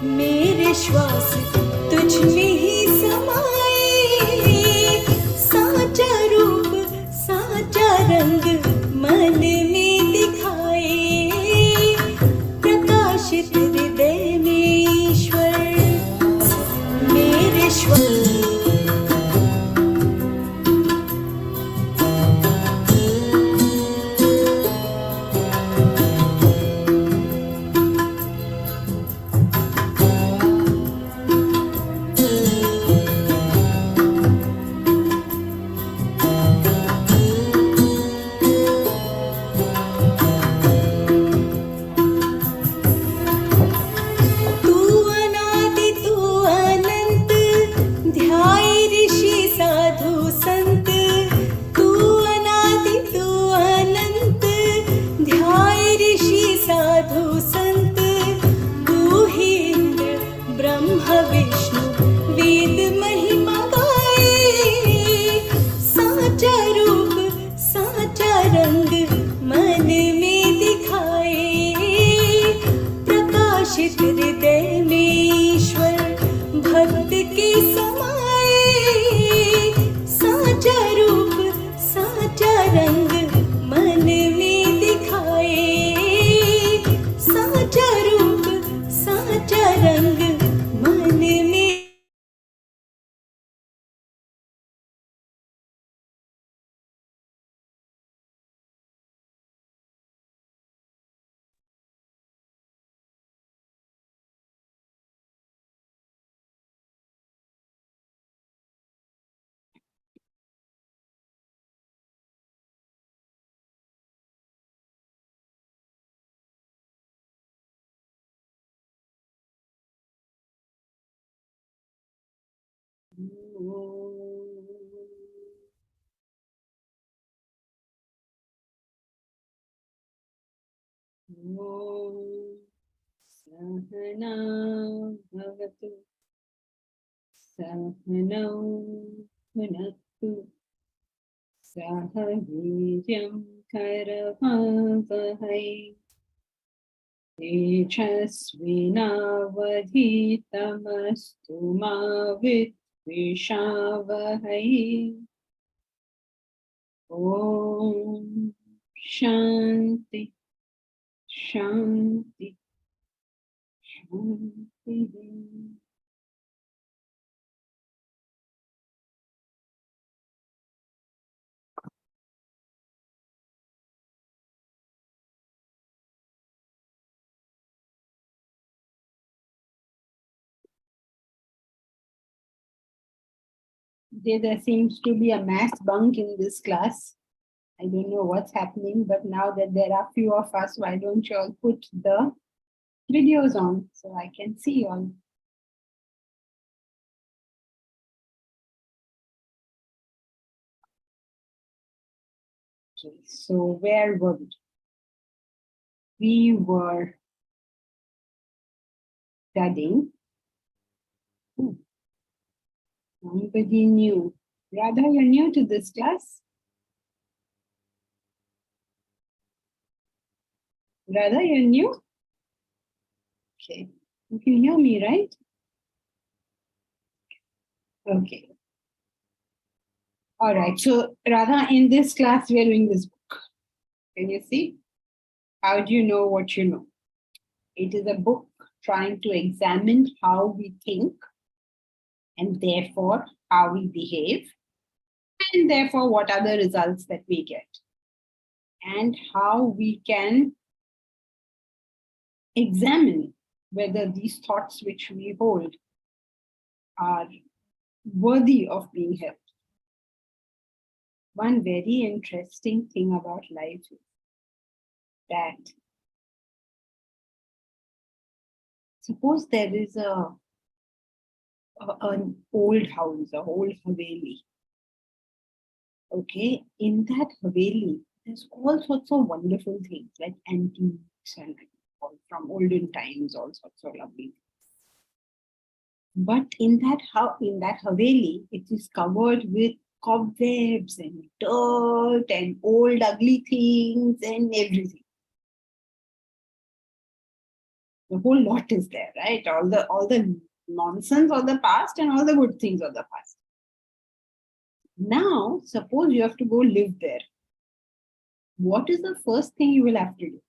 मेरे श्वास तुझ में ही समाए, साचा रूप साचा रंग मन में दिखाए, प्रकाशित हृदय में ईश्वर मेरे श्वास। तू अनादि तू अनंत, ध्याय ऋषि साधु संत। तू अनादि तू अनंत, ध्याय ऋषि साधु संत। तू ही इंद्र ब्रह्म विष्णु वेद महिमा गाए, साचा रूप साचा रंग मन में दिखाए, प्रकाशित हृदय में ईश्वर भक्त के समाए, साचा रूप साचा रंग मन में दिखाए, साचा रूप साचा रंग मन में। सहना भवतु सहनौ भुनक्तु सह वीर्यं करवावहै तेजस्विनावधीतमस्तु मा विद्विषावहै। ॐ शान्ति शान्ति शान्तिः। There seems to be a mass bunk in this class. I don't know what's happening, but now that there are few of us, why don't you all put the videos on so I can see you all. Okay, so where were we? We were studying. Somebody new. Radha, you're new to this class? Radha, you're new? Okay, you can hear me, right? Okay. All right, so Radha, in this class, we are doing this book. Can you see? How do you know what you know? It is a book trying to examine how we think and therefore how we behave, and therefore what are the results that we get, and how we can examine whether these thoughts which we hold are worthy of being held. One very interesting thing about life is that suppose there is an old house, a old haveli. Okay, in that haveli, there's all sorts of wonderful things like antiques and from olden times, all sorts of lovely things. But in that haveli, it is covered with cobwebs and dirt and old ugly things and everything. The whole lot is there, right? All the nonsense of the past and all the good things of the past. Now, suppose you have to go live there. What is the first thing you will have to do?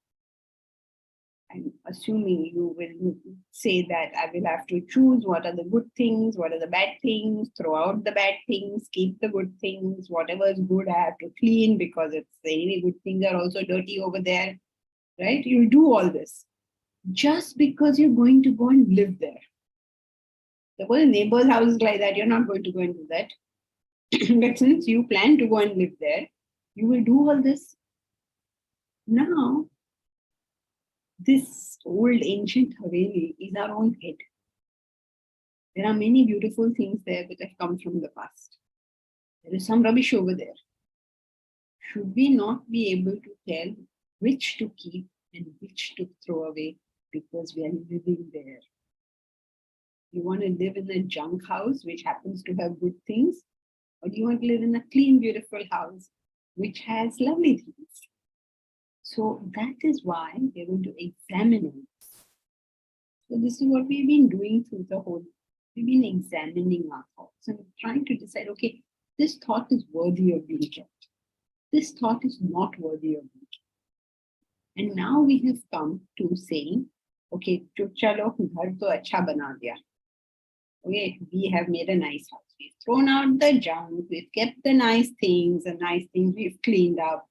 I'm assuming you will say that I will have to choose what are the good things, what are the bad things, throw out the bad things, keep the good things, whatever is good I have to clean because it's any good things are also dirty over there, right? You'll do all this just because you're going to go and live there. Suppose a neighbor's house is like that, you're not going to go and do that. But since you plan to go and live there, you will do all this. Now, this old ancient Haveli is our own head. There are many beautiful things there that have come from the past. There is some rubbish over there. Should we not be able to tell which to keep and which to throw away because we are living there? You want to live in a junk house which happens to have good things, or do you want to live in a clean, beautiful house which has lovely things? So that is why we're going to examine it. So this is what we've been doing through the whole. We've been examining our thoughts and trying to decide, okay, this thought is worthy of being kept. This thought is not worthy of being kept. And now we have come to saying, okay, chalo ghar to acha bana diya. Okay, we have made a nice house. We've thrown out the junk. We've kept the nice things we've cleaned up.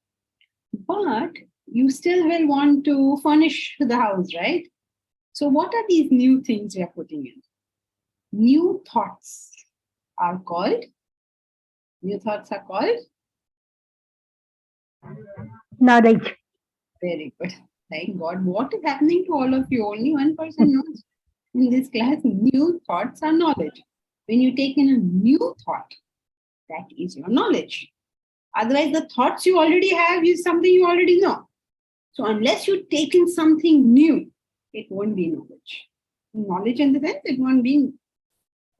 But you still will want to furnish the house, right? So what are these new things we are putting in? New thoughts are called? Knowledge. Very good. Thank God. What is happening to all of you? Only one person knows in this class. New thoughts are knowledge. When you take in a new thought, that is your knowledge. Otherwise, the thoughts you already have is something you already know. So unless you take in something new, it won't be knowledge. Knowledge in the sense, it won't be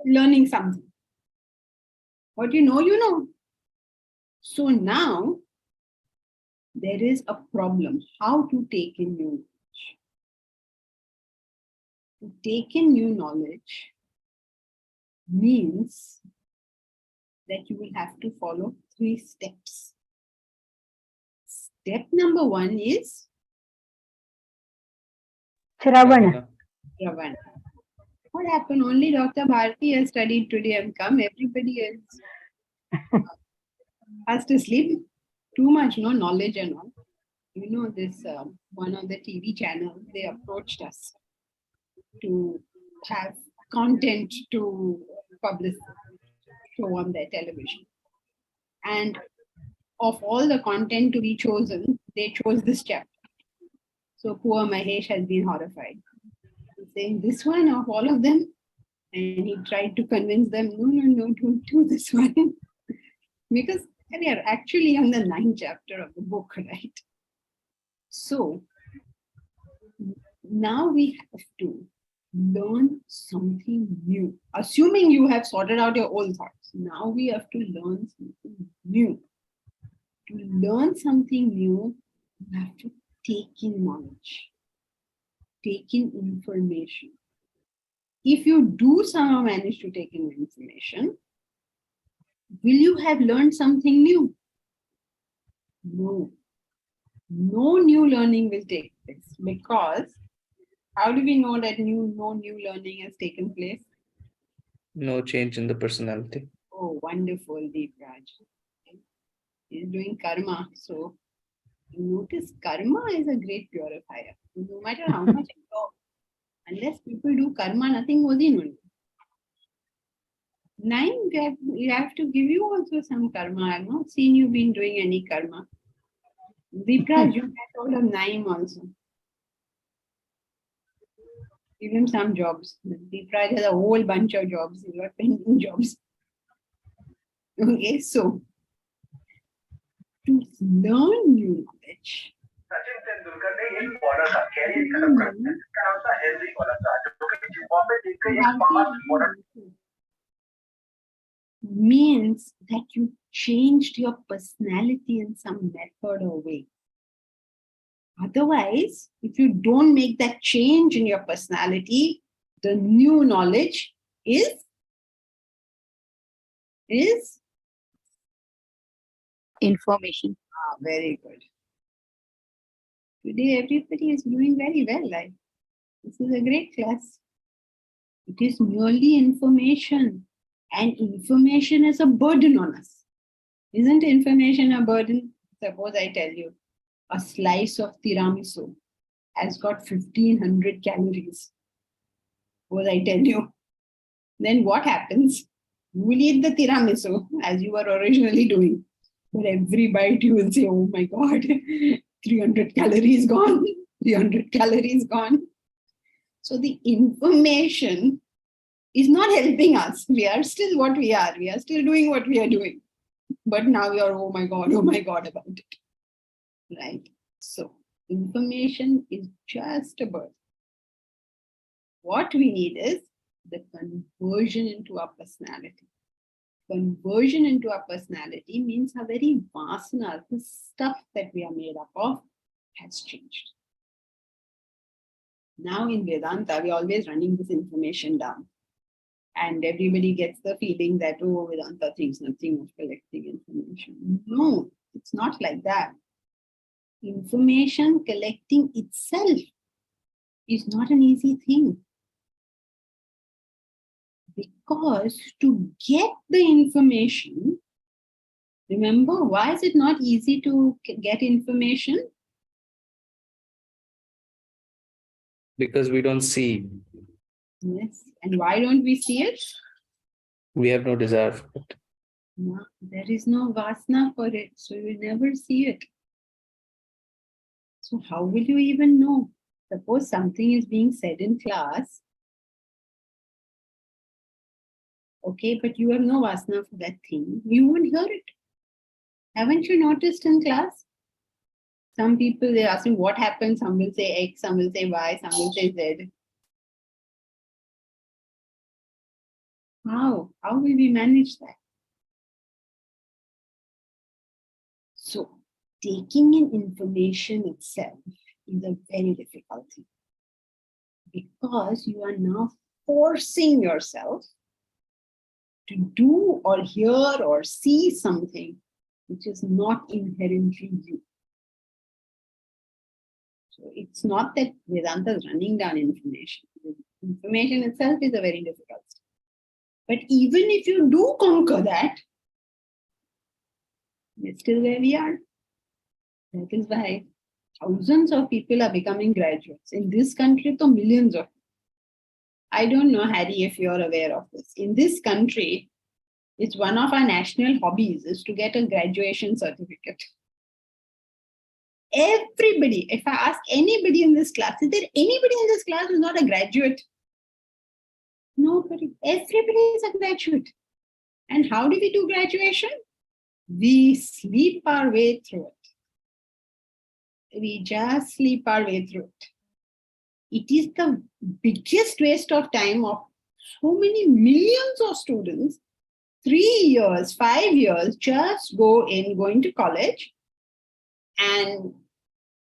learning something. What you know. So now, there is a problem. How to take in new knowledge? To take in new knowledge means that you will have to follow 3 steps. Step number 1 is Shravana. Shravana. What happened? Only Dr. Bharti has studied today and come. Everybody else has to sleep. Too much, no knowledge and all. You know, this one of the TV channels, they approached us to have content to publish show on their television. And of all the content to be chosen, they chose this chapter. So poor Mahesh has been horrified. He's saying, this one of all of them? And he tried to convince them, no, don't do this one. Because we are actually on the 9th chapter of the book, right? So now we have to learn something new. Assuming you have sorted out your old thoughts, now we have to learn something new. To learn something new, you have to take in knowledge, take in information. If you do somehow manage to take in information, will you have learned something new? No. No new learning will take place, because how do we know that no new learning has taken place? No change in the personality. Oh, wonderful, Deepraj. He's doing karma. So notice karma is a great purifier. No matter how much you talk, unless people do karma, nothing goes in only. 9, you have to give you also some karma. I have not seen you been doing any karma. Deepraj, you get all of 9 also. Give him some jobs. Deepraj has a whole bunch of jobs. He's got pending jobs. Okay, so to learn new knowledge, means that you changed your personality in some method or way. Otherwise, if you don't make that change in your personality, the new knowledge is Information. very good. Today, everybody is doing very well. This is a great class. It is merely information, and information is a burden on us. Isn't information a burden? Suppose I tell you, a slice of tiramisu has got 1500 calories. Suppose I tell you, then what happens? You will eat the tiramisu as you were originally doing. But every bite you will say, oh my God, 300 calories gone, 300 calories gone. So the information is not helping us. We are still what we are. We are still doing what we are doing. But now we are, oh my God about it. Right? So information is just a bird. What we need is the conversion into our personality. Conversion into our personality means our very vasana, the stuff that we are made up of, has changed. Now in Vedanta, we're always running this information down. And everybody gets the feeling that, oh, Vedanta thinks nothing of collecting information. No, it's not like that. Information collecting itself is not an easy thing. Because to get the information, remember, why is it not easy to get information? Because we don't see. Yes. And why don't we see it? We have no desire for it. No, there is no vasana for it. So you will never see it. So how will you even know? Suppose something is being said in class. Okay, but you have no vasana for that thing. You won't hear it. Haven't you noticed in class? Some people, they're asking what happened. Some will say X, some will say Y, some will say Z. How? How will we manage that? So, taking in information itself is a very difficult thing. Because you are now forcing yourself to do or hear or see something which is not inherently you. So it's not that Vedanta is running down information. Information itself is a very difficult step. But even if you do conquer that, we're still where we are. That is why thousands of people are becoming graduates. In this country, to millions of people. I don't know, Harry, if you're aware of this. In this country, it's one of our national hobbies is to get a graduation certificate. Everybody, if I ask anybody in this class, is there anybody in this class who's not a graduate? Nobody. Everybody is a graduate. And how do we do graduation? We sleep our way through it. We just sleep our way through it. It is the biggest waste of time of so many millions of students. 3 years, 5 years, just going to college and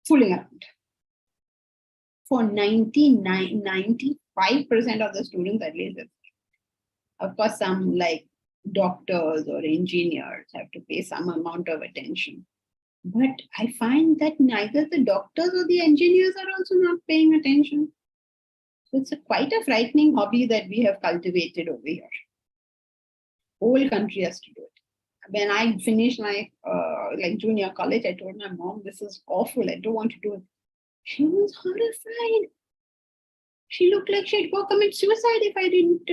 fooling around. For 95% of the students, at least. Of course, some like doctors or engineers have to pay some amount of attention. But I find that neither the doctors or the engineers are also not paying attention. So it's quite a frightening hobby that we have cultivated over here. Whole country has to do it. When I finished my junior college, I told my mom, this is awful. I don't want to do it. She was horrified. She looked like she'd go commit suicide if I didn't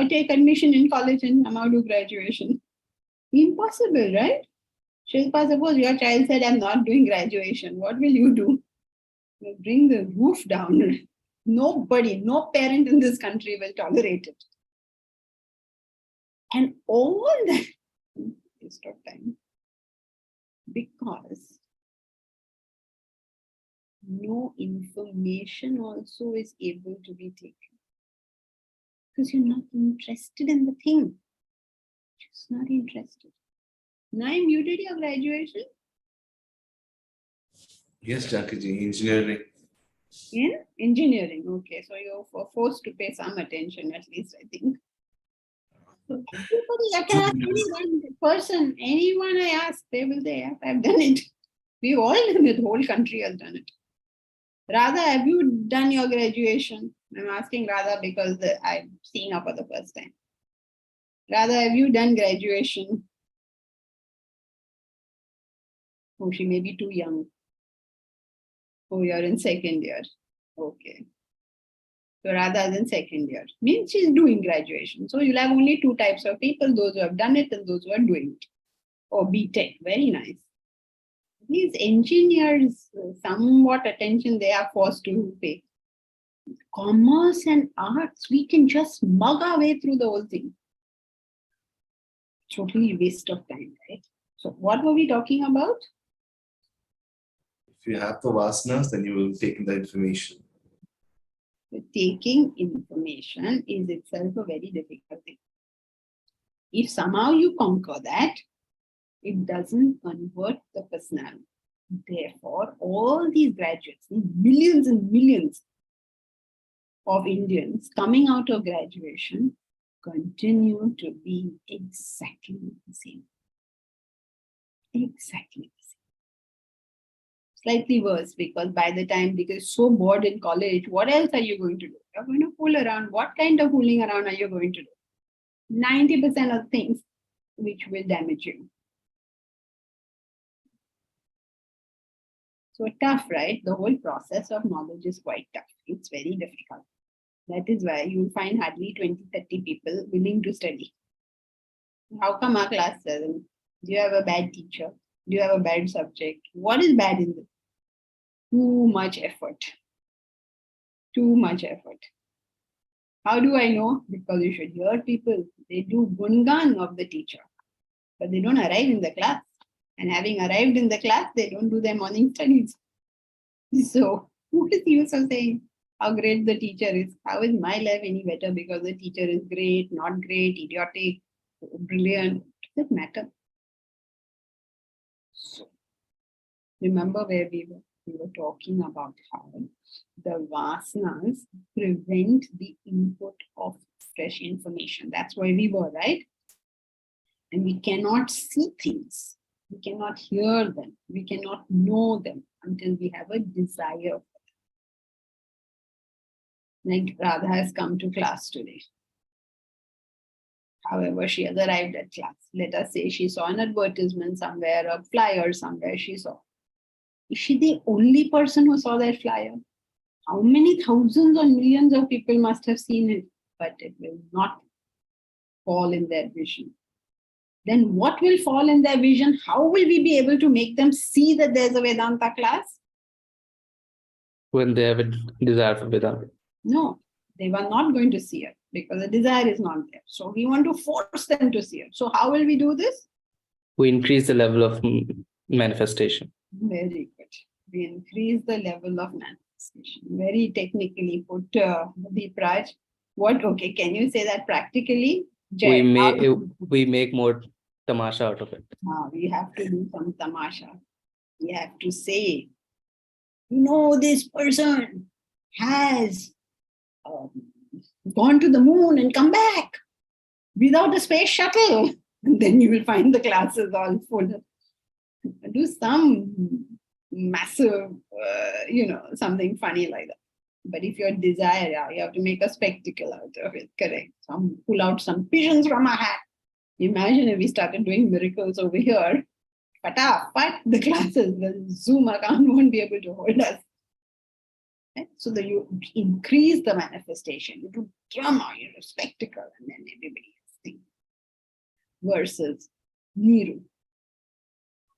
take admission in college and somehow do graduation. Impossible, right? Shilpa, suppose your child said, I'm not doing graduation. What will you do? You'll bring the roof down. Nobody, no parent in this country will tolerate it. And all that waste of time. Because no information also is able to be taken. Because you're not interested in the thing. Just not interested. Now I muted your graduation. Yes, Jankiji, engineering. In engineering. Okay, so you're forced to pay some attention, at least I think. So everybody, I can ask any random person, anyone I ask, they will say, yes, I've done it. We all in the whole country has done it. Radha, have you done your graduation? I'm asking Radha because I'm seeing her for the first time. Radha, have you done graduation? Oh, she may be too young. Oh, you're in second year. Okay. So Radha is in second year. Means she's doing graduation. So you'll have only two types of people, those who have done it and those who are doing it. Oh, B.Tech, very nice. These engineers, somewhat attention they are forced to pay. Commerce and arts, we can just mug our way through the whole thing. Totally waste of time, right? So what were we talking about? If you have the vasanas, then you will take in the information. Taking information is itself a very difficult thing. If somehow you conquer that, it doesn't convert the personality. Therefore, all these graduates, these millions and millions of Indians coming out of graduation, continue to be exactly the same. Exactly the same. Slightly worse because by the time they get so bored in college, what else are you going to do? You're going to fool around. What kind of fooling around are you going to do? 90% of things which will damage you. So tough, right? The whole process of knowledge is quite tough. It's very difficult. That is why you'll find hardly 20-30 people willing to study. How come our class doesn't? Do you have a bad teacher? Do you have a bad subject? What is bad in this? Too much effort. Too much effort. How do I know? Because you should hear people. They do gungan of the teacher, but they don't arrive in the class. And having arrived in the class, they don't do their morning studies. So what is the use of saying how great the teacher is? How is my life any better because the teacher is great, not great, idiotic, brilliant? It doesn't matter. So remember where we were? We were talking about how the vasanas prevent the input of fresh information. That's where we were, right? And we cannot see things. We cannot hear them. We cannot know them until we have a desire. Like Radha has come to class today. However, she has arrived at class. Let us say she saw an advertisement somewhere, a flyer somewhere she saw. Is she the only person who saw that flyer? How many thousands or millions of people must have seen it, but it will not fall in their vision. Then what will fall in their vision? How will we be able to make them see that there's a Vedanta class? When they have a desire for Vedanta. No, they were not going to see it because the desire is not there. So we want to force them to see it. So how will we do this? We increase the level of manifestation. Very good. We increase the level of manifestation. Very technically put, Deepraj. What? Okay, can you say that practically? Jai, We make more tamasha out of it. we have to do some tamasha. We have to say, you know, this person has gone to the moon and come back without a space shuttle. And then you will find the classes all full. Do some massive, something funny like that. But if your desire, you have to make a spectacle out of it, correct? Pull out some pigeons from a hat. Imagine if we started doing miracles over here. But the classes, the Zoom account won't be able to hold us. Right? So that you increase the manifestation, you do drama, you do spectacle, and then everybody is singing. Versus Niru.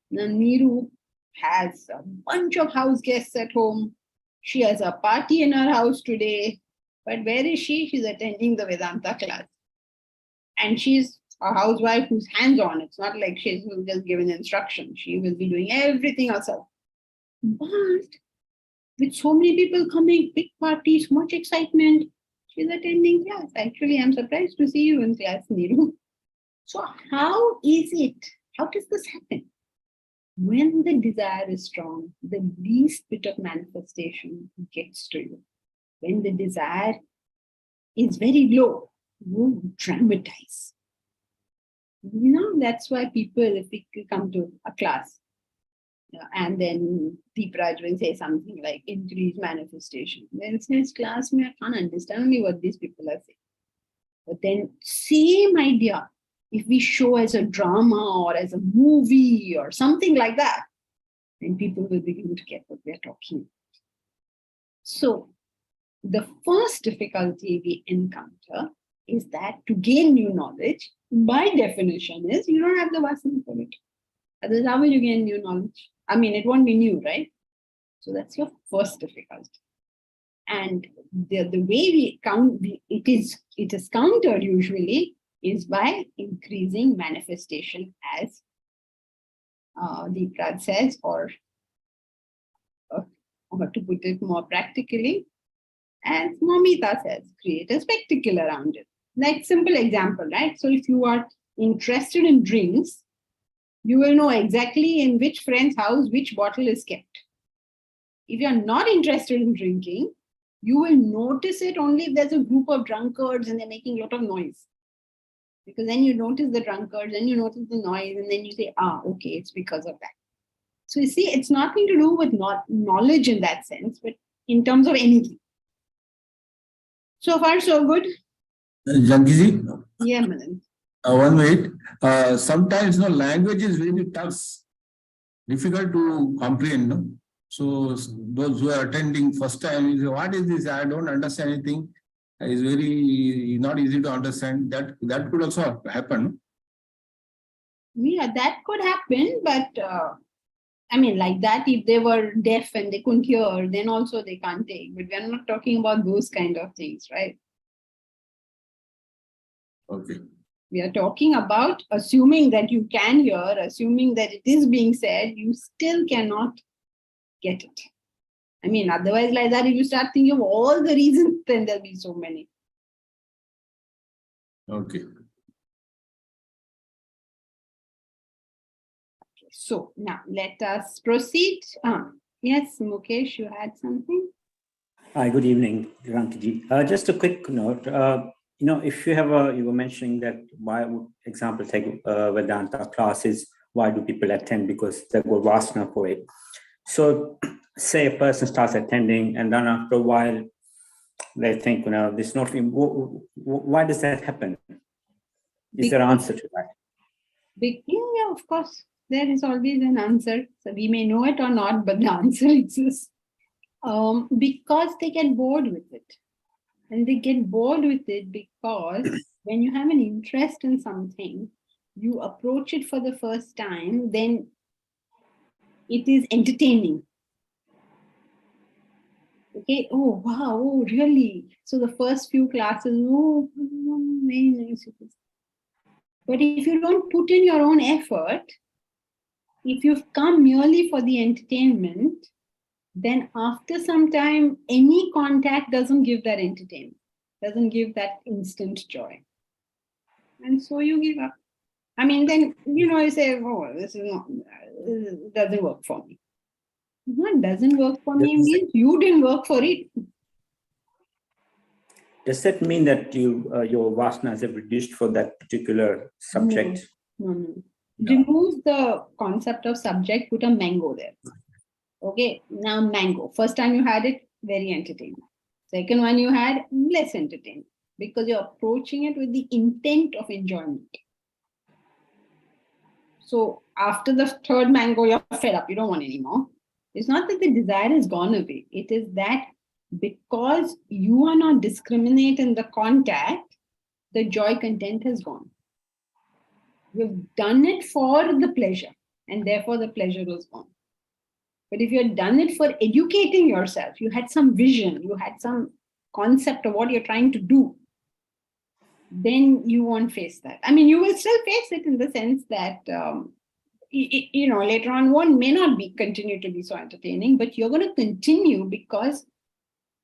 Now, Niru has a bunch of house guests at home. She has a party in her house today. But where is she? She's attending the Vedanta class. And she's a housewife who's hands-on. It's not like she's just given instruction. She will be doing everything herself. But with so many people coming, big parties, much excitement, she's attending class. Actually, I'm surprised to see you in class, Niru. So how is it? How does this happen? When the desire is strong, the least bit of manifestation gets to you. When the desire is very low, you dramatize. That's why people, if we come to a class, and then Deepraj will say something like increase manifestation. Then says class, I can't understand what these people are saying. But then same idea, if we show as a drama or as a movie or something like that, then people will begin to get what we're talking about. So the first difficulty we encounter is that to gain new knowledge, by definition, is you don't have the vasana for it. Otherwise, how will you gain new knowledge? I mean, it won't be new, right? So that's your first difficulty. And the way we count it is countered usually is by increasing manifestation, as Deepraj says, or to put it more practically, as Momita says, create a spectacle around it. Like simple example, right? So if you are interested in drinks, you will know exactly in which friend's house which bottle is kept. If you're not interested in drinking, you will notice it only if there's a group of drunkards and they're making a lot of noise. Because then you notice the drunkards, then you notice the noise, and then you say, okay, it's because of that. So you see, it's nothing to do with knowledge in that sense, but in terms of anything. So far, so good. Jankiji, Yeah, Manan. one minute. Sometimes language is very tough, difficult to comprehend. No? So those who are attending first time, you say, what is this? I don't understand anything. It's very not easy to understand. That could also happen. Yeah, that could happen, but I mean, like that, if they were deaf and they couldn't hear, then also they can't take. But we're not talking about those kind of things, right? Okay. We are talking about assuming that you can hear, assuming that it is being said, you still cannot get it. I mean, otherwise, like that, if you start thinking of all the reasons, then there'll be so many. Okay. So now let us proceed. Yes, Mukesh, you had something? Hi, good evening, Rankiji. Just a quick note. If you have you were mentioning that why would example take Vedanta classes, why do people attend? Because they go vasana for it. So say a person starts attending and then after a while they think, this not, why does that happen? Is there an answer to that? Yeah, of course. There is always an answer. So we may know it or not, but the answer exists. Because they get bored with it. And they get bored with it because when you have an interest in something, you approach it for the first time, then it is entertaining. Okay, oh wow, oh really? So the first few classes, oh, very nice. But if you don't put in your own effort, if you've come merely for the entertainment, then after some time, any contact doesn't give that entertainment, doesn't give that instant joy. And so you give up. I mean, then, you say, oh, this doesn't work for me. What doesn't work for me means you didn't work for it. Does that mean that your vasanas have reduced for that particular subject? No. Remove the concept of subject, put a mango there. Okay, now mango. First time you had it, very entertaining. Second one you had, less entertaining. Because you're approaching it with the intent of enjoyment. So after the third mango, you're fed up, you don't want any more. It's not that the desire has gone away. It is that because you are not discriminate in the contact, the joy content has gone. You've done it for the pleasure, and therefore the pleasure was gone. But if you had done it for educating yourself, you had some vision, you had some concept of what you're trying to do, then you won't face that. I mean, you will still face it in the sense that, later on one may not continue to be so entertaining, but you're going to continue because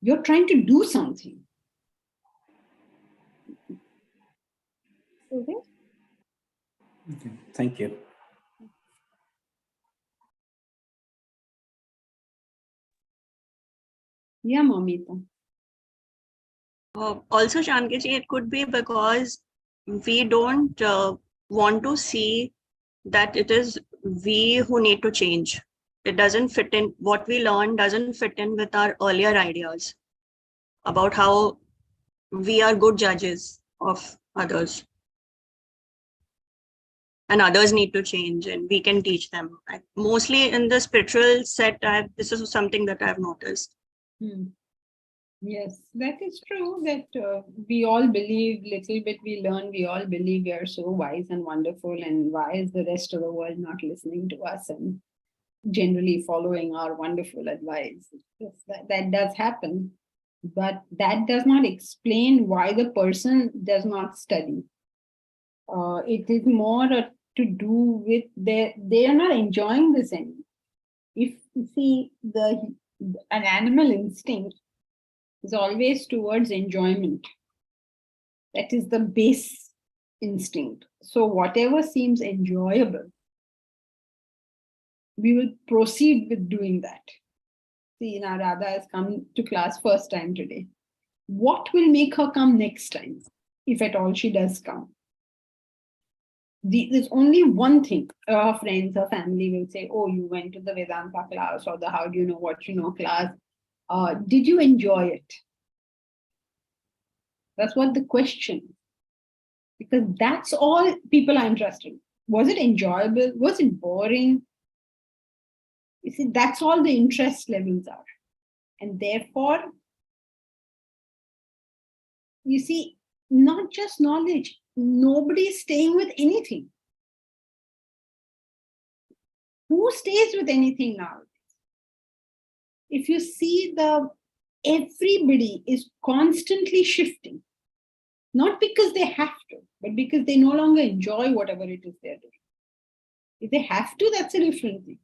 you're trying to do something. Okay. Okay. Thank you. Yeah, Momita. Also, Shankaji, it could be because we don't want to see that it is we who need to change. It doesn't fit in, what we learn doesn't fit in with our earlier ideas about how we are good judges of others. And others need to change and we can teach them. Mostly in the spiritual set, this is something that I've noticed. Yes, that is true that we all believe little bit we learn, we all believe we are so wise and wonderful, and why is the rest of the world not listening to us and generally following our wonderful advice? Yes, that does happen, but that does not explain why the person does not study. It is more to do with they are not enjoying this anymore. If you see an animal instinct is always towards enjoyment. That is the base instinct. So whatever seems enjoyable, we will proceed with doing that. See, now Radha has come to class first time today. What will make her come next time, if at all she does come? There's only one thing. Her friends, her family will say, oh, you went to the Vedanta class or the how do you know what you know class. Did you enjoy it? That's what the question is. Because that's all people are interested in. Was it enjoyable? Was it boring? You see, that's all the interest levels are. And therefore, you see, not just knowledge, nobody's staying with anything. Who stays with anything now? If you see everybody is constantly shifting, not because they have to, but because they no longer enjoy whatever it is they're doing. If they have to, that's a different thing.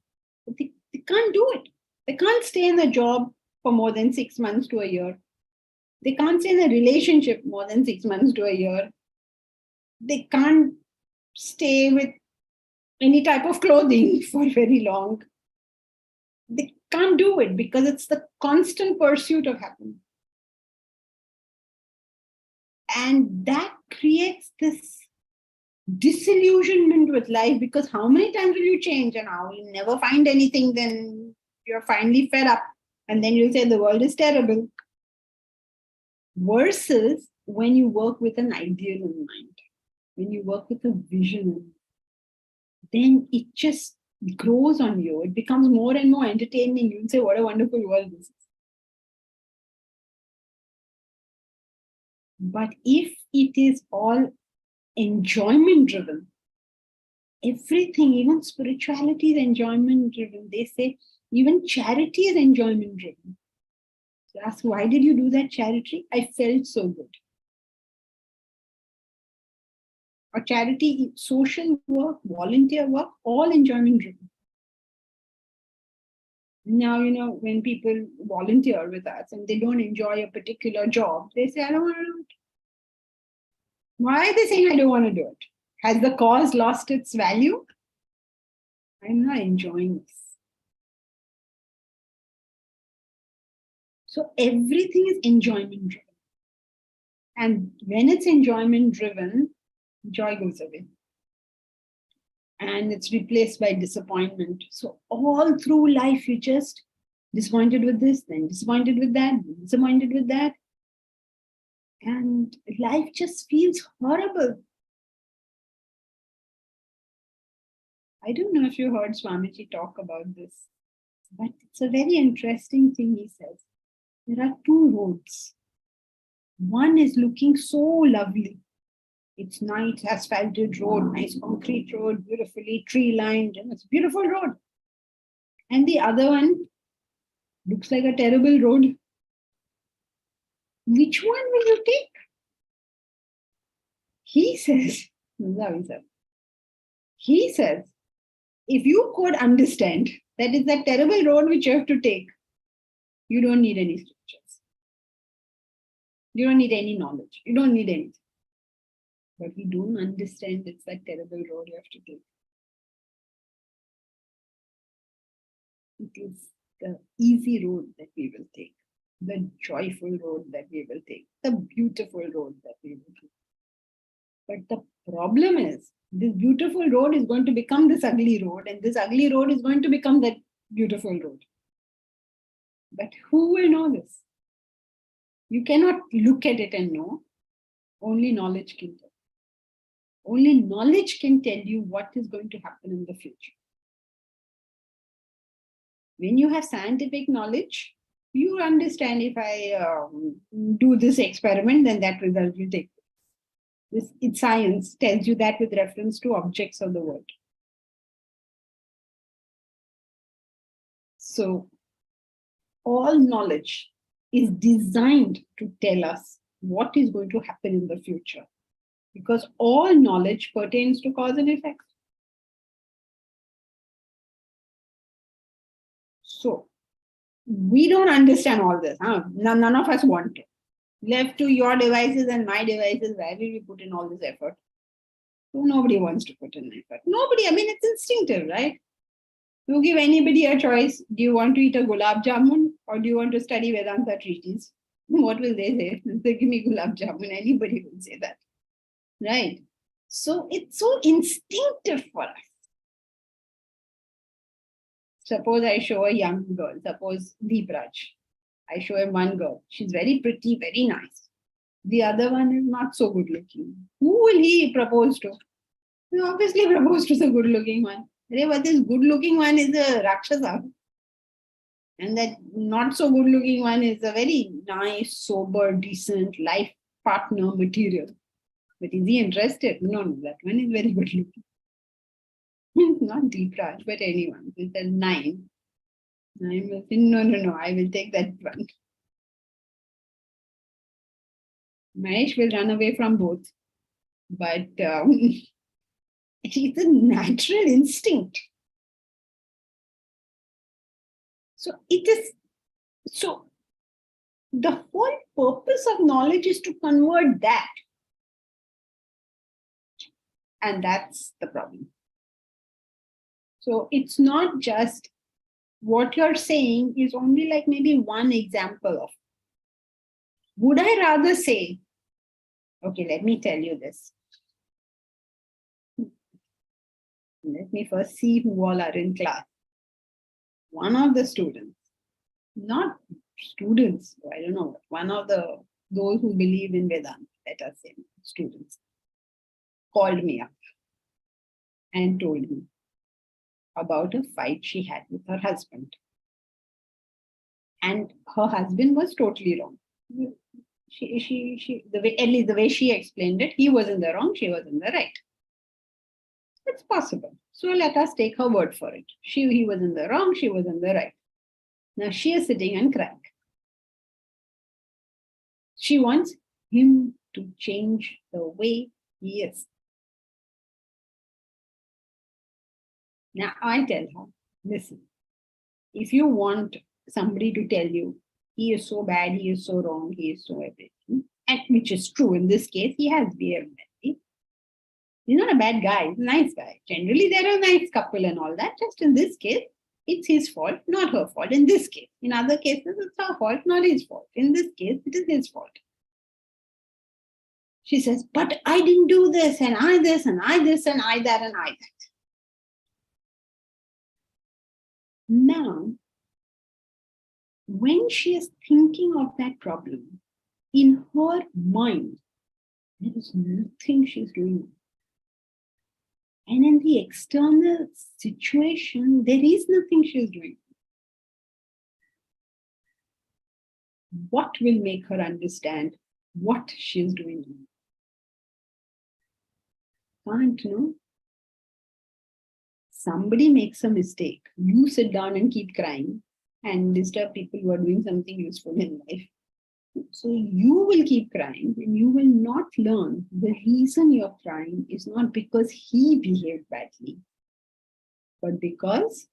But they can't do it. They can't stay in a job for more than 6 months to a year. They can't stay in a relationship more than 6 months to a year. They can't stay with any type of clothing for very long. They can't do it because it's the constant pursuit of happiness. And that creates this disillusionment with life, because how many times will you change and how you never find anything, then you're finally fed up and then you'll say the world is terrible. Versus when you work with an ideal in mind, when you work with a vision, then it just grows on you. It becomes more and more entertaining. You'll say, what a wonderful world this is. But if it is all enjoyment driven, everything, even spirituality is enjoyment driven. They say even charity is enjoyment driven. So ask, why did you do that charity? I felt so good. Or charity, social work, volunteer work, all enjoyment driven. Now, when people volunteer with us and they don't enjoy a particular job, they say, I don't want to do it. Why are they saying I don't want to do it? Has the cause lost its value? I'm not enjoying this. So everything is enjoyment driven. And when it's enjoyment driven, joy goes away. And it's replaced by disappointment. So all through life, you just disappointed with this, then disappointed with that, disappointed with that. And life just feels horrible. I don't know if you heard Swamiji talk about this, but it's a very interesting thing he says. There are two roads. One is looking so lovely. It's nice asphalted road, nice concrete road, beautifully tree lined, and it's a beautiful road. And the other one looks like a terrible road. Which one will you take? He says, if you could understand that it's that terrible road which you have to take, you don't need any scriptures. You don't need any knowledge. You don't need anything. But we don't understand it's that terrible road you have to take. It is the easy road that we will take. the joyful road that we will take, the beautiful road that we will take. But the problem is, this beautiful road is going to become this ugly road, and this ugly road is going to become that beautiful road. But who will know this? You cannot look at it and know. Only knowledge can tell. Only knowledge can tell you what is going to happen in the future. When you have scientific knowledge, you understand if I do this experiment, then that result will take place. Science tells you that with reference to objects of the world. So all knowledge is designed to tell us what is going to happen in the future, because all knowledge pertains to cause and effect. So we don't understand all this. Huh? None of us want to. Left to your devices and my devices, where will we put in all this effort? So nobody wants to put in effort. Nobody, I mean, it's instinctive, right? You give anybody a choice. Do you want to eat a gulab jamun or do you want to study Vedanta treatise? What will they say? They give me gulab jamun. Anybody will say that, right? So it's so instinctive for us. Suppose I show a young girl, suppose Deepraj. I show him one girl. She's very pretty, very nice. The other one is not so good looking. Who will he propose to? He obviously propose to the good looking one. But this good looking one is a Rakshasa. And that not so good looking one is a very nice, sober, decent life partner material. But is he interested? No, that one is very good looking. Not Deepraj, but anyone. It's a 9. 9 will say, no, I will take that one. Mahesh will run away from both. But it's a natural instinct. So the whole purpose of knowledge is to convert that. And that's the problem. So it's not just what you're saying is only like maybe one example of. Would I rather say, okay, let me tell you this. Let me first see who all are in class. One of the students, not students, I don't know, one of those who believe in Vedanta, let us say, students, called me up and told me about a fight she had with her husband. And her husband was totally wrong. At least the way she explained it, he was in the wrong, she was in the right. It's possible. So let us take her word for it. He was in the wrong, she was in the right. Now she is sitting and crying. She wants him to change the way he is. Now I tell her, listen, if you want somebody to tell you he is so bad, he is so wrong, he is so everything, and which is true in this case, he has behaved badly. He's not a bad guy, he's a nice guy. Generally, they're a nice couple and all that. Just in this case, it's his fault, not her fault. In this case, in other cases, it's her fault, not his fault. In this case, it is his fault. She says, but I didn't do this, and I this, and I this, and I that, and I that. Now, when she is thinking of that problem, in her mind, there is nothing she's doing. And in the external situation, there is nothing she's doing. What will make her understand what she's doing? Can't, no? Somebody makes a mistake. You sit down and keep crying and disturb people who are doing something useful in life. So you will keep crying and you will not learn the reason you're crying is not because he behaved badly, but because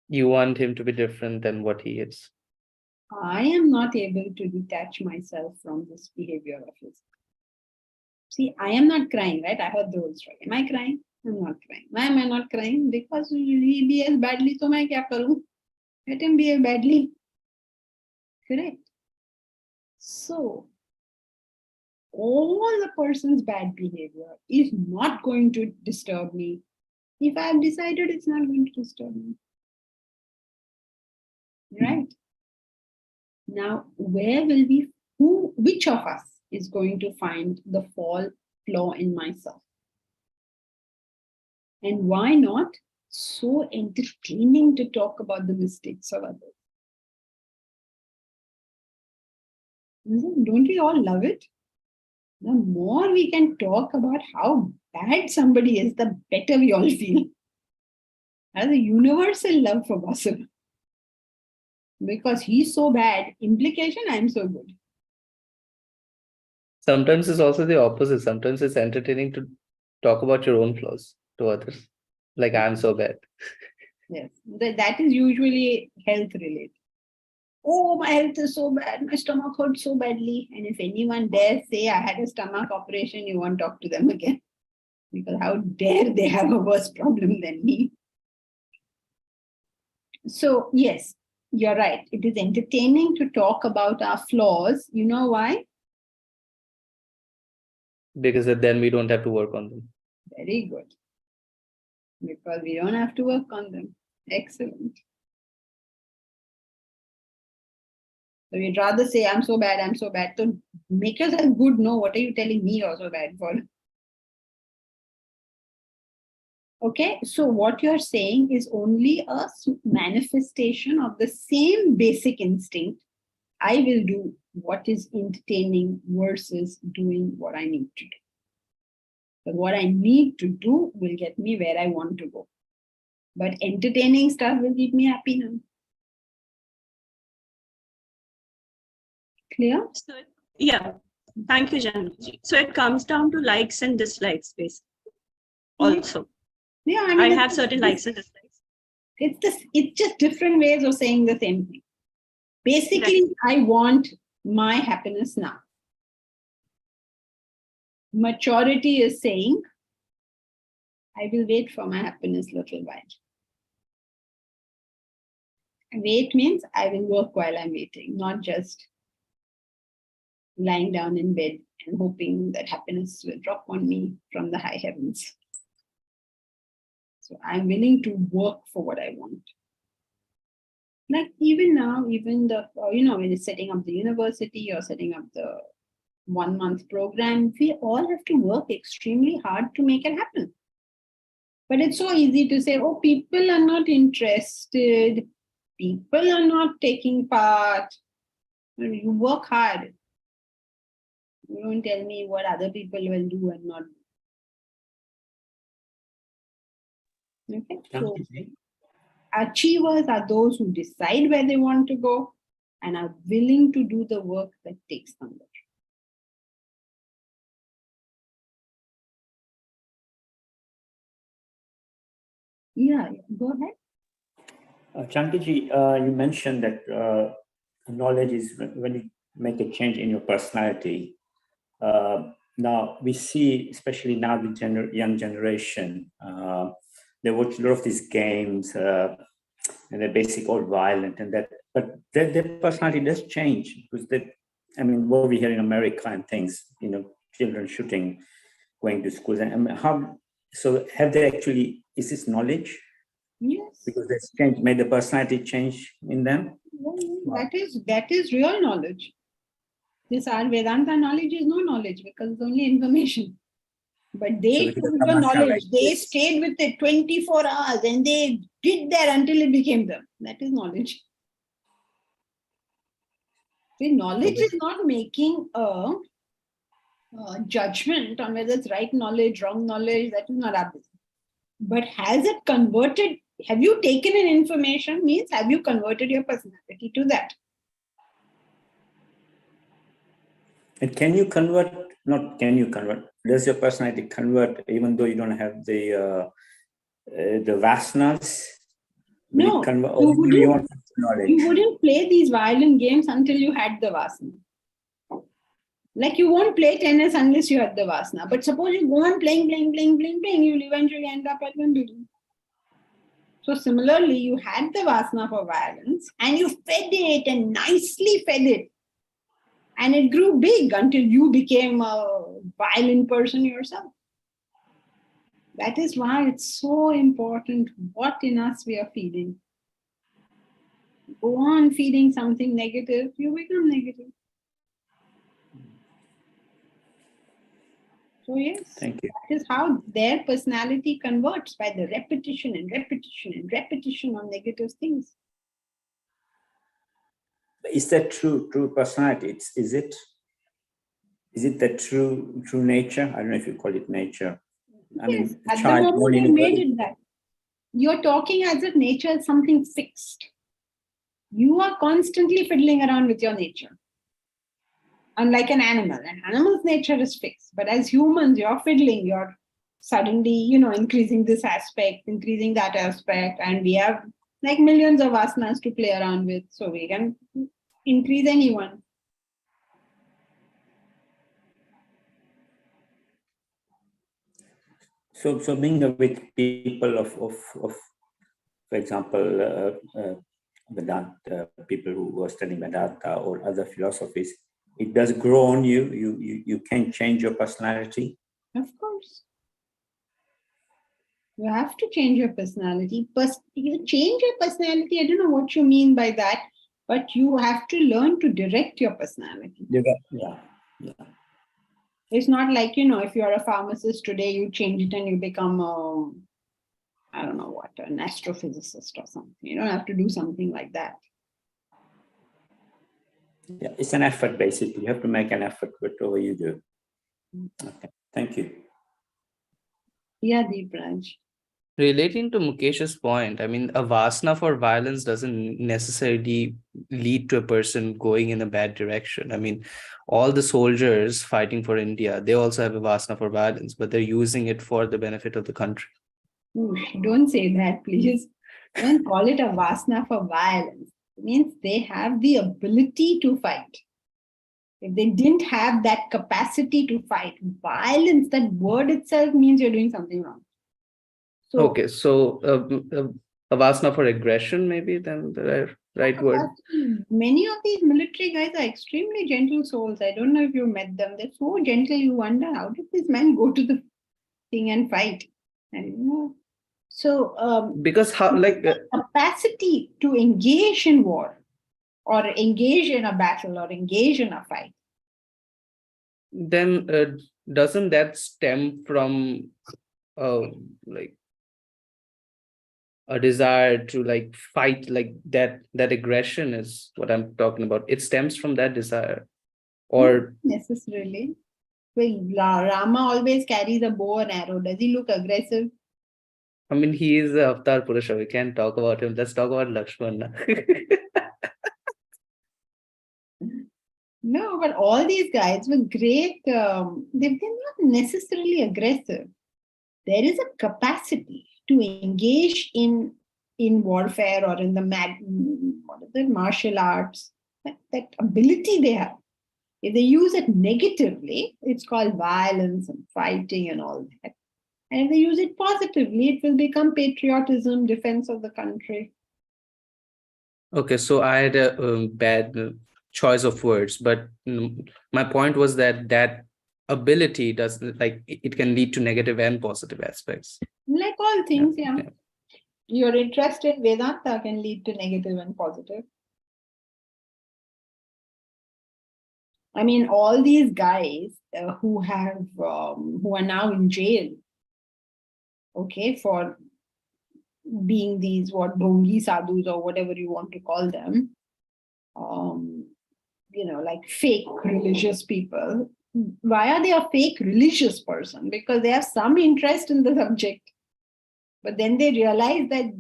You want him to be different than what he is. I am not able to detach myself from this behavior of his. See, I am not crying, right? I heard the whole story. Am I crying? I'm not crying. Why am I not crying? Because he behaves badly, so I kya karu? Let him behave badly. Correct. So, all the person's bad behavior is not going to disturb me if I have decided it's not going to disturb me. Right? Now, where will we, which of us is going to find the flaw in myself? And why not so entertaining to talk about the mistakes of others? Don't we all love it? The more we can talk about how bad somebody is, the better we all feel. That's a universal love for gossip. Because he's so bad, implication, I'm so good. Sometimes it's also the opposite. Sometimes it's entertaining to talk about your own flaws to others. Like, I'm so bad. Yes, that is usually health related. Oh, my health is so bad. My stomach hurts so badly. And if anyone dares say I had a stomach operation, you won't talk to them again. Because how dare they have a worse problem than me? So, yes, you're right. It is entertaining to talk about our flaws. You know why? Because then we don't have to work on them. Very good. Because we don't have to work on them. Excellent. So we'd rather say, I'm so bad, I'm so bad. So make yourself good. No, what are you telling me you're so bad for? Okay, so what you're saying is only a manifestation of the same basic instinct. I will do what is entertaining versus doing what I need to do. But what I need to do will get me where I want to go. But entertaining stuff will keep me happy now. Clear? So, yeah, thank you, Janji. So it comes down to likes and dislikes, basically. Also, Yeah, I have certain likes and dislikes. It's just different ways of saying the same thing. Basically, I want my happiness now. Maturity is saying, I will wait for my happiness a little while. Wait means I will work while I'm waiting, not just lying down in bed and hoping that happiness will drop on me from the high heavens. So I'm willing to work for what I want. Like even now, even the, when you're setting up the university or setting up the 1 month program, we all have to work extremely hard to make it happen. But it's so easy to say, oh, people are not interested. People are not taking part. You work hard. You don't tell me what other people will do and not do. Okay, so achievers are those who decide where they want to go and are willing to do the work that takes them there. Yeah, go ahead. Chankiji, you mentioned that knowledge is when you make a change in your personality. Now we see, especially now the young generation, they watch a lot of these games and they're basically all violent and that, but their personality does change because what we hear in America and things, children shooting, going to schools, and so have they actually, is this knowledge? Yes. Because that's change, made the personality change in them? That is real knowledge. This our Vedanta knowledge is no knowledge because it's only information. But they took the knowledge, they stayed with it 24 hours and they did that until it became them. That is knowledge. See, knowledge is not making a judgment on whether it's right knowledge, wrong knowledge. That is not our business. But has it converted? Have you taken in information? Means have you converted your personality to that? And can you convert? Not can you convert? Does your personality convert even though you don't have the vasanas? No, you wouldn't play these violent games until you had the vasana. Like you won't play tennis unless you had the vasana. But suppose you go on playing, you'll eventually end up at Wimbledon. So similarly, you had the vasana for violence and you fed it and nicely fed it. And it grew big until you became a violent person yourself. That is why it's so important what in us we are feeding. Go on feeding something negative, you become negative. So yes, Thank you. that is how their personality converts, by the repetition and repetition and repetition on negative things. Is that true personality? Is it the true nature? I don't know if you call it nature. I Yes, mean, at the child moment born they in a made body. it that. You're talking as if nature is something fixed. You are constantly fiddling around with your nature. Unlike an animal's nature is fixed. But as humans, you're fiddling, you're suddenly, increasing this aspect, increasing that aspect. And we have like millions of asanas to play around with. So we can increase anyone. So being with people of for example, Vedanta, people who are studying Vedanta or other philosophies, it does grow on you. You can change your personality. Of course. You have to change your personality. You change your personality. I don't know what you mean by that, but you have to learn to direct your personality. Yeah. It's not like, if you're a pharmacist today, you change it and you become I don't know what, an astrophysicist or something. You don't have to do something like that. Yeah, it's an effort, basically. You have to make an effort, whatever you do. Okay, thank you. Yeah, Deepraj. Relating to Mukesh's point, I mean, a vasana for violence doesn't necessarily lead to a person going in a bad direction. I mean, all the soldiers fighting for India, they also have a vasana for violence, but they're using it for the benefit of the country. Ooh, don't say that, please. Don't call it a vasana for violence. It means they have the ability to fight. If they didn't have that capacity to fight, violence, that word itself means you're doing something wrong. So, Okay, so a vasana for aggression, maybe then the right word. many of these military guys are extremely gentle souls. I don't know if you met them. They're so gentle, you wonder, how did this man go to the thing and fight? And so Because how, like, capacity to engage in war or engage in a battle or engage in a fight. then doesn't that stem from like a desire to like fight, like that aggression is what I'm talking about. It stems from that desire, or Not necessarily. Well, Rama always carries a bow and arrow. Does he look aggressive? I mean, he is the Avatar Purusha. We can't talk about him. Let's talk about Lakshmana. No, but all these guys were great. They're not necessarily aggressive. There is a capacity to engage in warfare or in the martial arts. That ability they have. If they use it negatively, it's called violence and fighting and all that. And if they use it positively, it will become patriotism, defense of the country. Okay, so I had a bad choice of words, but my point was that ability does, like, it can lead to negative and positive aspects. Like all things, yeah. Your interest in Vedanta can lead to negative and positive. I mean, all these guys who are now in jail, okay, for being these Bhongi sadhus or whatever you want to call them, like fake religious people. Why are they a fake religious person? Because they have some interest in the subject, but then they realize that,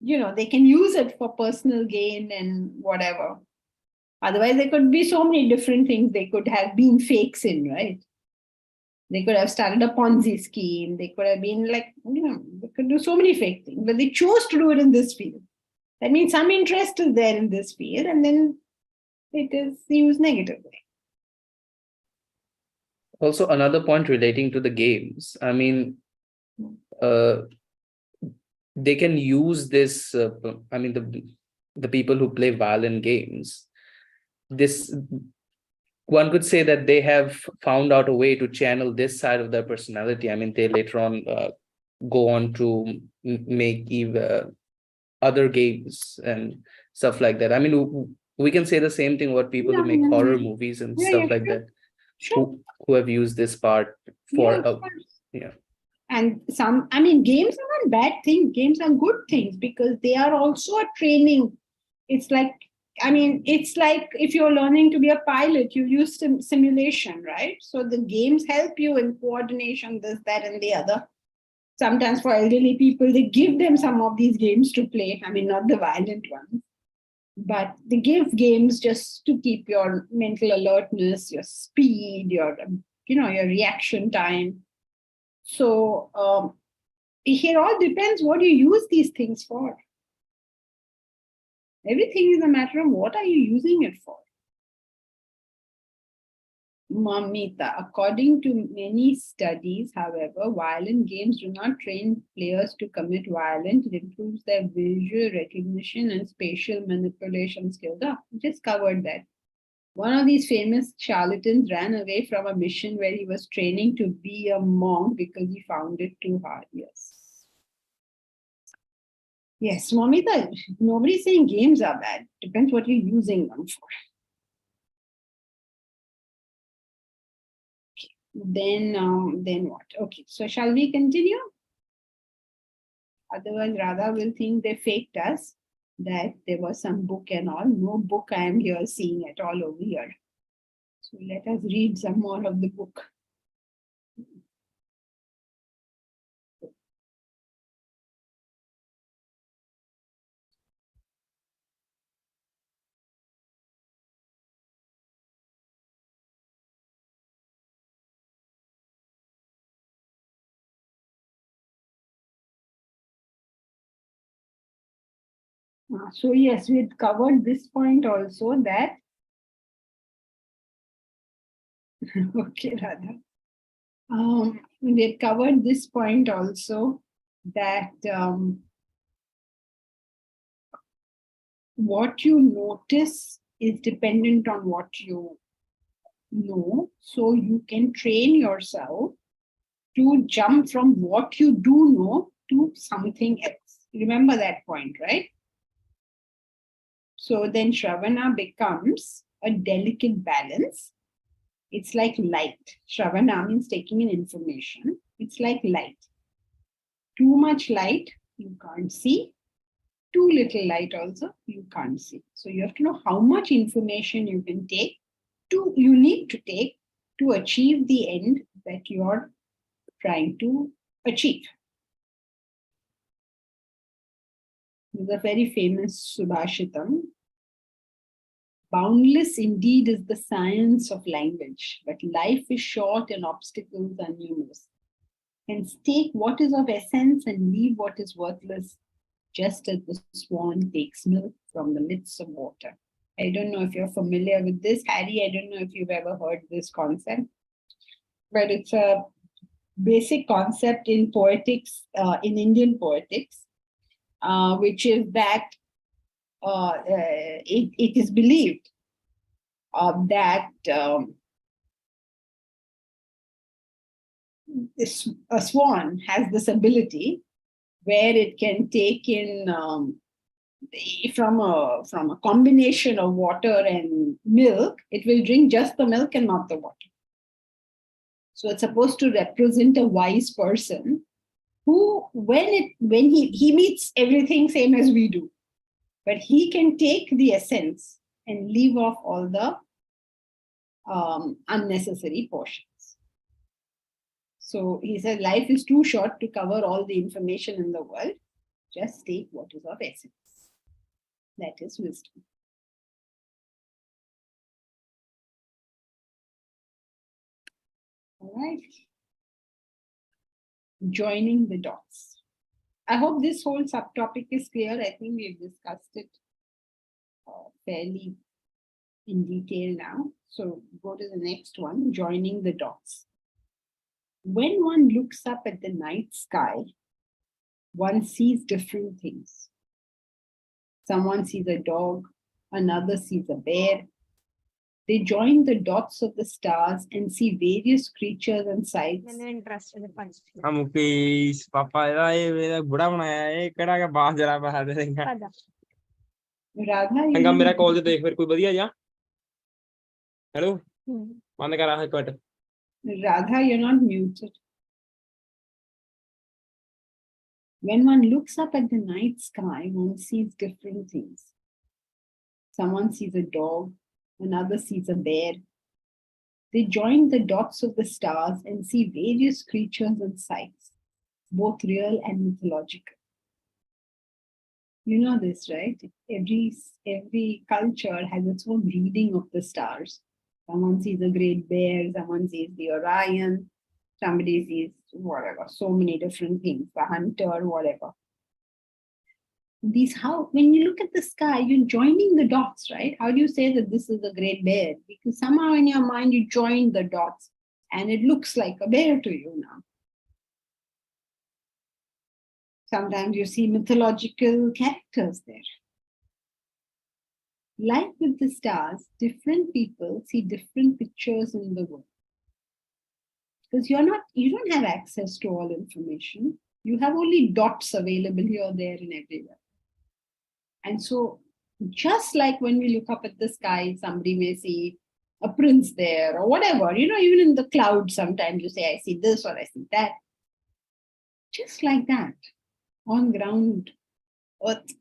they can use it for personal gain and whatever. Otherwise, there could be so many different things they could have been fakes in, right? They could have started a Ponzi scheme. They could have been like, they could do so many fake things, but they chose to do it in this field. That means some interest is there in this field, and then it is used negatively. Also, another point relating to the games. I mean, they can use this. I mean, the people who play violent games, this one could say that they have found out a way to channel this side of their personality. I mean, they later on go on to make even other games and stuff like that. I mean, we can say the same thing about people who Yeah, make yeah, horror yeah. movies and Yeah, stuff yeah, like sure. that, Sure. who have used this part Yeah, for of course. yeah. And some, I mean, games are not bad things. Games are good things because they are also a training. It's like, I mean, it's like if you're learning to be a pilot, you use simulation, right? So the games help you in coordination, this, that, and the other. Sometimes for elderly people, they give them some of these games to play. I mean, not the violent ones, but they give games just to keep your mental alertness, your speed, your, your reaction time. So here all depends what you use these things for. Everything is a matter of what are you using it for. Mamita, according to many studies, however, violent games do not train players to commit violence. It improves their visual recognition and spatial manipulation skills. Just covered that. One of these famous charlatans ran away from a mission where he was training to be a monk because he found it too hard. Yes. Yes, Mamita, nobody's saying games are bad. Depends what you're using them for. Then what? Okay, so shall we continue? Otherwise, Radha will think they faked us, that there was some book and all. No book I am here seeing at all over here. So let us read some more of the book. So yes, we had covered this point also that, okay, Radha. We had covered this point also that what you notice is dependent on what you know. So you can train yourself to jump from what you do know to something else. Remember that point, right? So then Shravana becomes a delicate balance. It's like light. Shravana means taking in information. It's like light. Too much light, you can't see. Too little light also, you can't see. So you have to know how much information you can take you need to take to achieve the end that you're trying to achieve. This is a very famous Subhashitam. Boundless indeed is the science of language, but life is short and obstacles are numerous. Hence, take what is of essence and leave what is worthless, just as the swan takes milk from the midst of water. I don't know if you're familiar with this, Harry. I don't know if you've ever heard this concept, but it's a basic concept in poetics, in Indian poetics, which is that it is believed that a swan has this ability where it can take in from a combination of water and milk, it will drink just the milk and not the water. So it's supposed to represent a wise person who, when he meets everything same as we do, but he can take the essence and leave off all the unnecessary portions. So he said, life is too short to cover all the information in the world. Just take what is of essence. That is wisdom. All right. Joining the dots. I hope this whole subtopic is clear. I think we've discussed it fairly in detail now. So go to the next one, joining the dots. When one looks up at the night sky, one sees different things. Someone sees a dog, another sees a bear. They join the dots of the stars and see various creatures and sights. हाँ मुकेश पापा ये मेरा बुरा बनाया है कड़ा का बास जरा बाहर दे देंगे Radha, you हंगा know, मेरा कॉल दे देख फिर कोई बढ़िया जा हेलो बंद कर रहा है cut Radha, you're not muted. When one looks up at the night sky, one sees different things. Someone sees a dog, another sees a bear. They join the dots of the stars and see various creatures and sights, both real and mythological. You know this, right? Every culture has its own reading of the stars. Someone sees a great bear, someone sees the Orion, somebody sees whatever, so many different things, the hunter, whatever. When you look at the sky, you're joining the dots, right? How do you say that this is a great bear? Because somehow in your mind, you join the dots and it looks like a bear to you now. Sometimes you see mythological characters there. Like with the stars, different people see different pictures in the world. Because you don't have access to all information. You have only dots available here, there, and everywhere. And so, just like when we look up at the sky, somebody may see a prince there or whatever, even in the clouds, sometimes you say, I see this or I see that. Just like that, on ground, earth,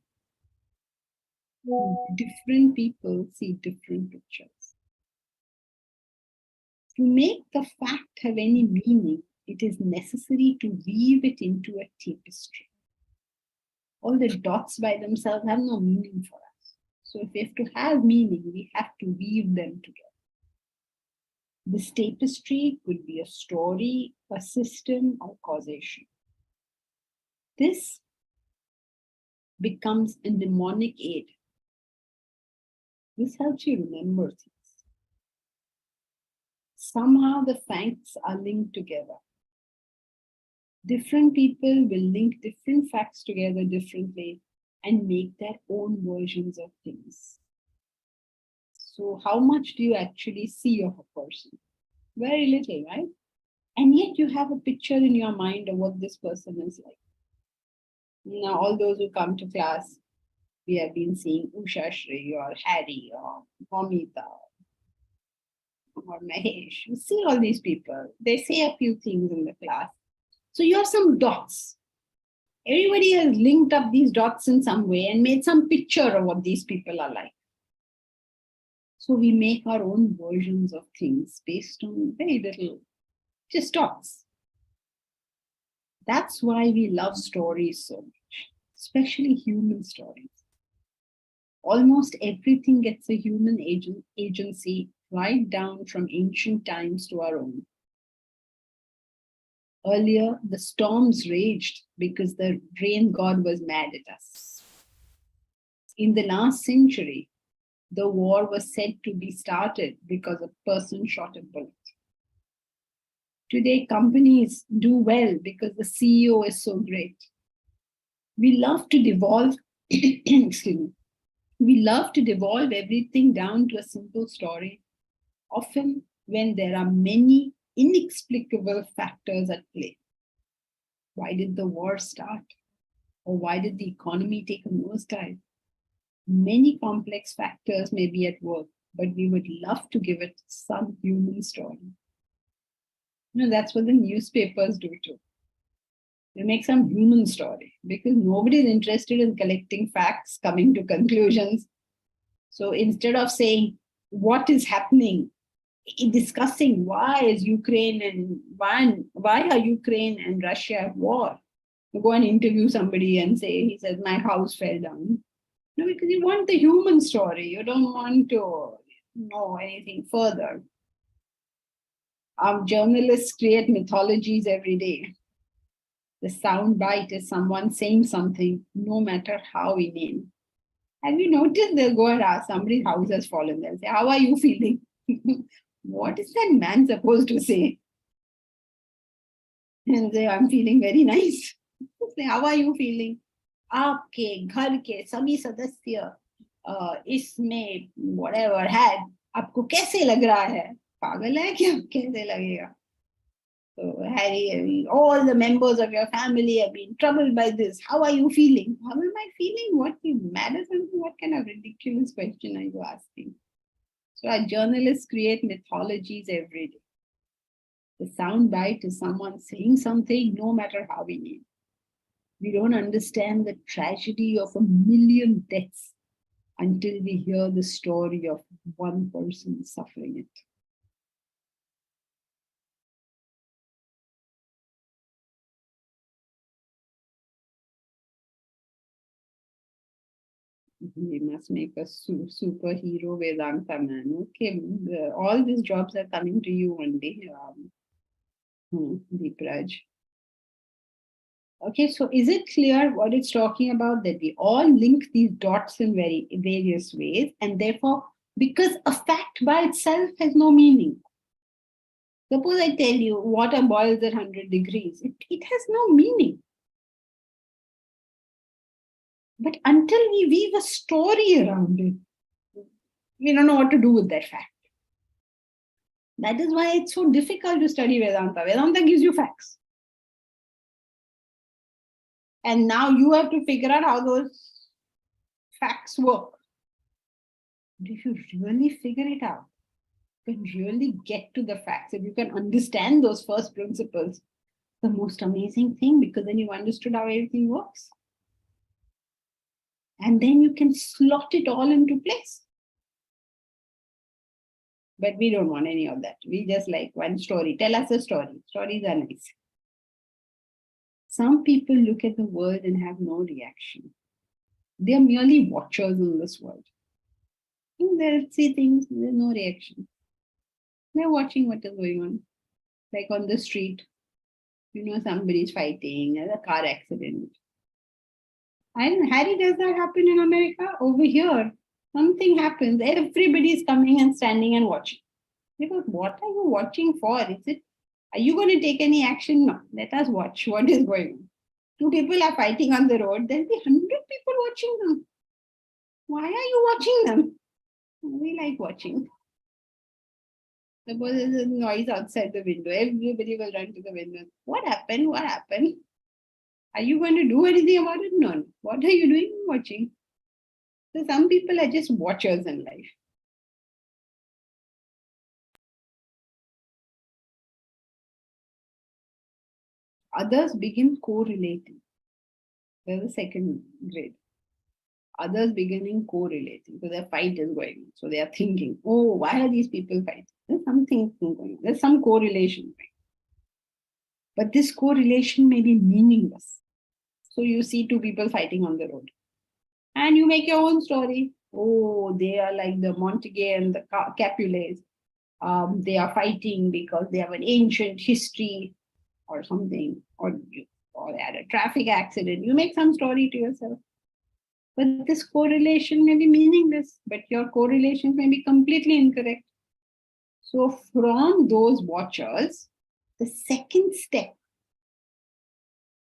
different people see different pictures. To make the fact have any meaning, it is necessary to weave it into a tapestry. All the dots by themselves have no meaning for us. So if we have to have meaning, we have to weave them together. This tapestry could be a story, a system, or causation. This becomes a mnemonic aid. This helps you remember things. Somehow the facts are linked together. Different people will link different facts together differently and make their own versions of things. So how much do you actually see of a person? Very little, right? And yet you have a picture in your mind of what this person is like. Now, all those who come to class, we have been seeing Usha Shri or Harry or Momita or Mahesh. You see all these people. They say a few things in the class. So you have some dots. Everybody has linked up these dots in some way and made some picture of what these people are like. So we make our own versions of things based on very little, just dots. That's why we love stories so much, especially human stories. Almost everything gets a human agency right down from ancient times to our own. Earlier, the storms raged because the rain god was mad at us. In the last century, the war was said to be started because a person shot a bullet. Today, companies do well because the CEO is so great. We love to devolve, excuse me, we love to devolve everything down to a simple story, often when there are many inexplicable factors at play. Why did the war start? Or why did the economy take a nosedive? Many complex factors may be at work, but we would love to give it some human story. That's what the newspapers do too. They make some human story because nobody is interested in collecting facts, coming to conclusions. So instead of saying what is happening, discussing why is Ukraine and why are Ukraine and Russia at war, you go and interview somebody and say, he says, my house fell down. No, because you want the human story. You don't want to know anything further. Our journalists create mythologies every day. The sound bite is someone saying something, no matter how inane. Have you noticed they'll go and ask somebody's house has fallen? They'll say, how are you feeling? What is that man supposed to say? And say, I'm feeling very nice. Say, how are you feeling? आपके घर के सभी सदस्य इसमें whatever had आपको कैसे लग रहा है? पागल है क्या? कैसे लगेगा? So Harry, all the members of your family have been troubled by this. How are you feeling? How am I feeling? What, you mad or something? What kind of ridiculous question are you asking? So our journalists create mythologies every day. The sound bite is someone saying something, no matter how we need. We don't understand the tragedy of 1,000,000 deaths until we hear the story of one person suffering it. We must make a superhero Vedanta man. Okay, all these jobs are coming to you one day, Deepraj. Okay, so is it clear what it's talking about? That we all link these dots in various ways, and therefore, because a fact by itself has no meaning. Suppose I tell you water boils at 100 degrees, it has no meaning. But until we weave a story around it, we don't know what to do with that fact. That is why it's so difficult to study Vedanta. Vedanta gives you facts. And now you have to figure out how those facts work. But if you really figure it out, you can really get to the facts, if you can understand those first principles, the most amazing thing, because then you've understood how everything works. And then you can slot it all into place. But we don't want any of that. We just like one story. Tell us a story. Stories are nice. Some people look at the world and have no reaction. They are merely watchers in this world. They see things, there's no reaction. They're watching what is going on. Like on the street, somebody's fighting, there's a car accident. And Harry, does that happen in America? Over here, something happens. Everybody's coming and standing and watching. Because what are you watching for? Are you going to take any action? No. Let us watch what is going on. Two people are fighting on the road. There'll be 100 people watching them. Why are you watching them? We like watching. Suppose there's a noise outside the window. Everybody will run to the window. What happened? What happened? Are you going to do anything about it? No. What are you doing? Watching. So some people are just watchers in life. Others begin correlating. There's the second grade. Others beginning correlating. So their fight is going on. So they are thinking, oh, why are these people fighting? There's something going on. There's some correlation. But this correlation may be meaningless. So you see two people fighting on the road. And you make your own story. Oh, they are like the Montague and the Capulets. They are fighting because they have an ancient history or something. Or they had a traffic accident. You make some story to yourself. But this correlation may be meaningless, but your correlations may be completely incorrect. So from those watchers, the second step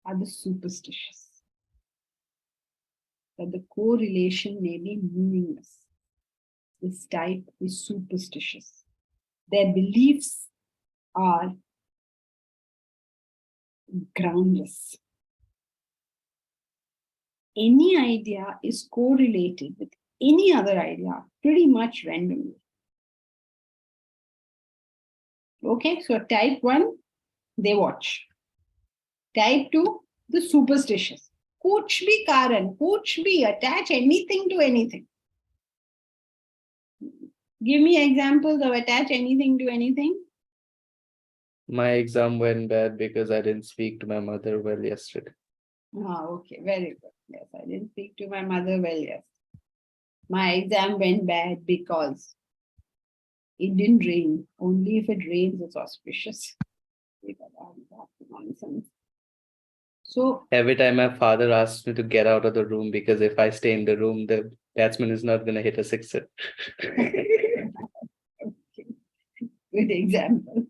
are the superstitious. That the correlation may be meaningless. This type is superstitious. Their beliefs are groundless. Any idea is correlated with any other idea pretty much randomly. Okay, so type 1, they watch. Type 2, the superstitious. Kuch bhi karan, kuch bhi, attach anything to anything. Give me examples of attach anything to anything. My exam went bad because I didn't speak to my mother well yesterday. Okay, very good. Yes, I didn't speak to my mother well yesterday. My exam went bad because it didn't rain. Only if it rains, it's auspicious. Nonsense. So Every time my father asks me to get out of the room because if I stay in the room, the batsman is not going to hit a sixer. okay. Good example.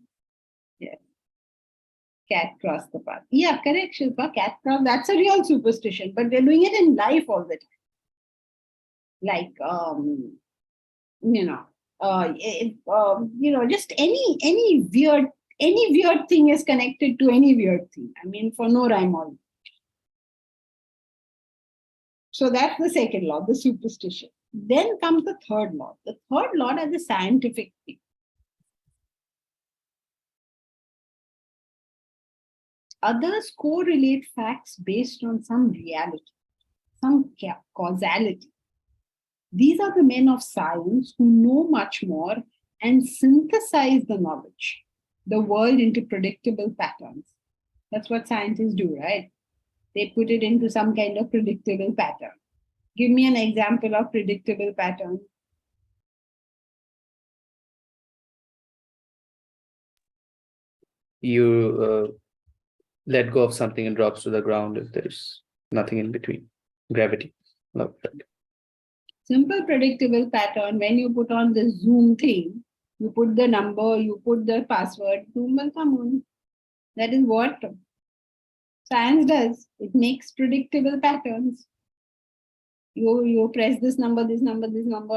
Yes. Cat crossed the path. Yeah, correct, Shilpa. Cat cross, that's a real superstition, but they're doing it in life all the time. Like, just any weird thing is connected to any weird thing. I mean, for no rhyme or reason. So that's the second law, the superstition. Then comes the third law. The third law are the scientific thing. Others correlate facts based on some reality, some causality. These are the men of science who know much more and synthesize the knowledge, the world into predictable patterns. That's what scientists do, right? They put it into some kind of predictable pattern. Give me an example of predictable pattern. You let go of something and drops to the ground if there's nothing in between. Gravity. Love that. Simple predictable pattern. When you put on the Zoom thing, you put the number, you put the password, Zoom will come on. That is what science does. It makes predictable patterns. You press this number, and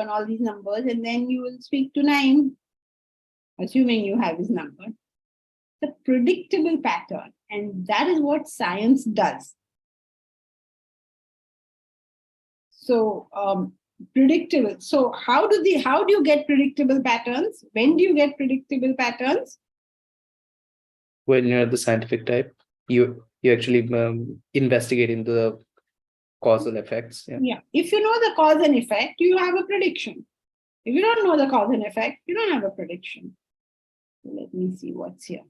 all these numbers, and then you will speak to 9, assuming you have his number. The predictable pattern, and that is what science does. So predictable. So how do you get predictable patterns? When do you get predictable patterns? When you're the scientific type, you actually investigate into the causal effects. Yeah. If you know the cause and effect, you have a prediction. If you don't know the cause and effect, you don't have a prediction. Let me see what's here.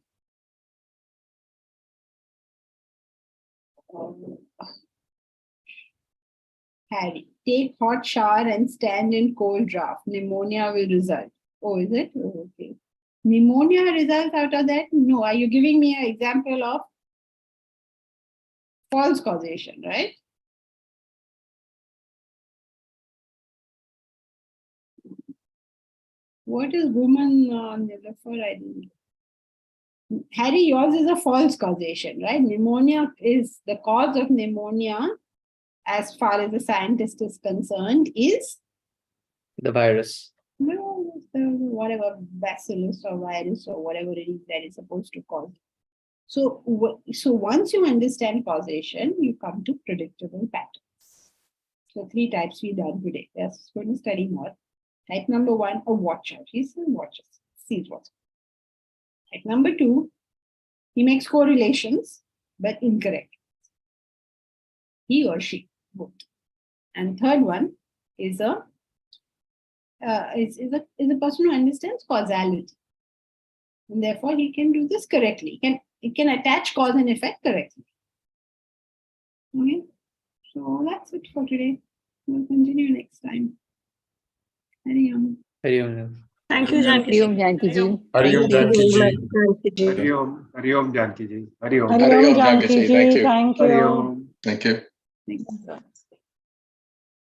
Harry, take hot shower and stand in cold draft. Pneumonia will result. Oh, is it? Oh, okay. Pneumonia results out of that? No. Are you giving me an example of false causation, right? What is woman Nilofer? I didn't. Harry, yours is a false causation, right? Pneumonia is the cause of pneumonia, as far as the scientist is concerned, is The virus. no, whatever bacillus or virus or whatever it is that is supposed to cause. So once you understand causation, you come to predictable patterns. So 3 types we done today. That's going to study more. Type number 1, a watcher. He still watches, sees what's. Type number 2, he makes correlations, but incorrect. He or she, both. And third one is a person who understands causality. And therefore, he can do this correctly. He can attach cause and effect correctly. Okay, so that's it for today. We'll continue next time. Hari Om. Hari Om. Thank you, Janki. Hari Om, Janki ji. Hari Om, Thank you Janki very ji. much, Janki ji. Hari Om Janki ji. Hari Om. Hari Om, Janki ji. Thank you. Hari Om. Thank you. Thanks.